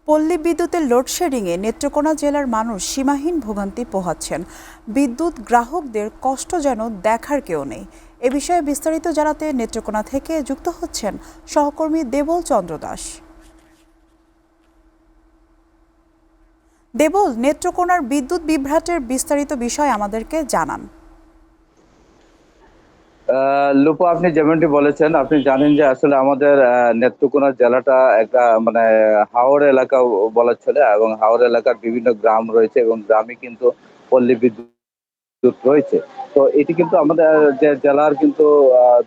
পল্লী বিদ্যুতের লোডশেডিংয়ে নেত্রকোনা জেলার মানুষ সীমাহীন ভোগান্তি পোহাচ্ছেন। বিদ্যুৎ গ্রাহকদের কষ্ট যেন দেখার কেউ নেই। এ বিষয়ে বিস্তারিত জানাতে নেত্রকোনা থেকে যুক্ত হচ্ছেন সহকর্মী দেবল চন্দ্র দাস। দেবল, নেত্রকোনার বিদ্যুৎ বিভ্রাটের বিস্তারিত বিষয় আমাদেরকে জানান। লুপু, আপনি যেমনটি বলেছেন, আপনি জানেন যে আসলে আমাদের নেত্রকোনা জেলাটা একটা মানে হাওর এলাকা বলা চলে, এবং হাওর এলাকার বিভিন্ন গ্রাম রয়েছে এবং গ্রামে কিন্তু পল্লী বিদ্যুৎ রয়েছে। তো এটি কিন্তু আমাদের যে জেলার কিন্তু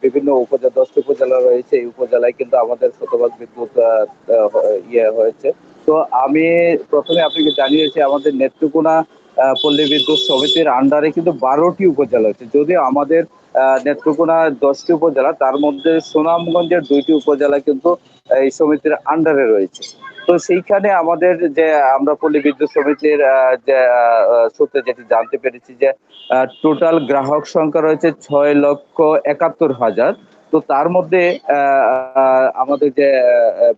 বিভিন্ন উপজেলা 10টি উপজেলা রয়েছে। এই উপজেলায় কিন্তু আমাদের শতভাগ বিদ্যুৎ ইয়ে হয়েছে। তো আমি প্রথমে আপনাকে জানিয়েছি আমাদের নেত্রকোনা পল্লী বিদ্যুৎ সমিতির আন্ডারে কিন্তু 12টি উপজেলা আছে। যদিও আমাদের নেত্রকোনা 10টি উপজেলা, তার মধ্যে সুনামগঞ্জের 2টি উপজেলা কিন্তু এই সমিতির আন্ডারে রয়েছে। তো সেইখানে আমাদের যে আমরা পল্লী বিদ্যুৎ সমিতির যে সূত্রে যেটি জানতে পেরেছি যে টোটাল গ্রাহক সংখ্যা রয়েছে 6,71,000। তো তার মধ্যে আমাদের যে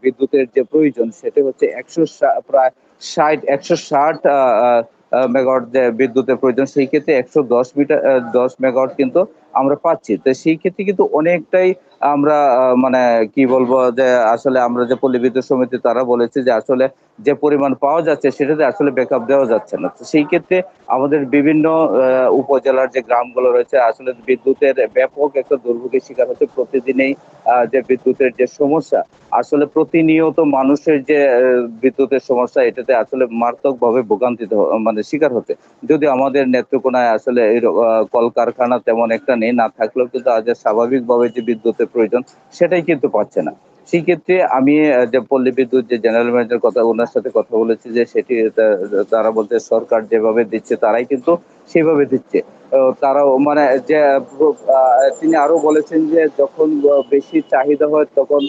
বিদ্যুতের যে প্রয়োজন সেটা হচ্ছে প্রায় 160 মেগাওয়াট যে বিদ্যুতের প্রয়োজন, সেই ক্ষেত্রে 10 মেগাওয়াট কিন্তু আমরা পাচ্ছি। তো সেই ক্ষেত্রে কিন্তু অনেকটাই আমরা মানে কি বলবো যে আসলে আমরা যে পল্লী বিদ্যুৎ সমিতি তারা বলেছে যে আসলে যে পরিমাণ পাওয়া যাচ্ছে সেটাতে আসলে ব্যাকআপ দেওয়া যাচ্ছে না। তো সেই ক্ষেত্রে আমাদের বিভিন্ন উপজেলার যে গ্রামগুলো রয়েছে আসলে বিদ্যুতের ব্যাপক একটা দুর্ভোগের শিকার হচ্ছে প্রতিদিনেই। যে বিদ্যুতের যে সমস্যা, আসলে প্রতিনিয়ত মানুষের যে বিদ্যুতের সমস্যা, এটাতে আসলে মারাত্মকভাবে ভোগান্তিতে মানে শিকার হচ্ছে। যদি আমাদের নেত্রকোনায় আসলে এই কলকারখানা তেমন একটা নেই, না থাকলেও কিন্তু আজ স্বাভাবিকভাবে যে বিদ্যুতের প্রয়োজন সেটাই কিন্তু পাচ্ছে না। সেক্ষেত্রে আমি যে পল্লী বিদ্যুৎ যে জেনারেল ম্যানেজার কথা ওনার সাথে কথা বলেছি যে সেটি তারা বলতে সরকার যেভাবে দিচ্ছে তারাই কিন্তু সেভাবে দিচ্ছে। তারাও মানে যে তিনি আরো বলেছেন যে যখন বেশি চাহিদা হয় তখন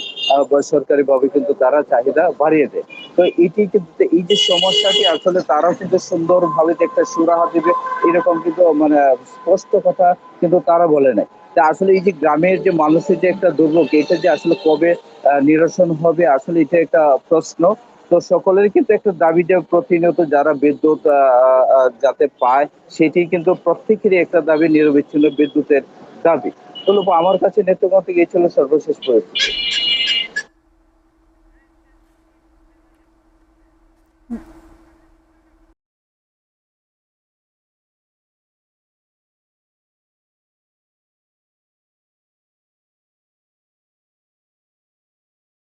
সরকারিভাবে কিন্তু তারা চাহিদা বাড়িয়ে দেয়। তো এটি কিন্তু এই যে সমস্যাটি আসলে তারাও কিন্তু সুন্দরভাবে যে একটা সুরাহা দিবে এরকম কিন্তু মানে স্পষ্ট কথা কিন্তু তারা বলে নাই। তা আসলে এই যে গ্রামের যে মানুষের যে একটা দুর্ভোগ, এটা যে আসলে কবে নিরসন হবে, আসলে এটা একটা প্রশ্ন। তো সকলেরই কিন্তু একটা দাবি যে প্রতিনিয়ত যারা বিদ্যুৎ যাতে পায়, সেটি কিন্তু প্রত্যেকেরই একটা দাবি, নিরবিচ্ছিন্ন বিদ্যুতের দাবি। তো আমার কাছে নেত্রকোনা থেকে এই ছিল সর্বশেষ পরিস্থিতি।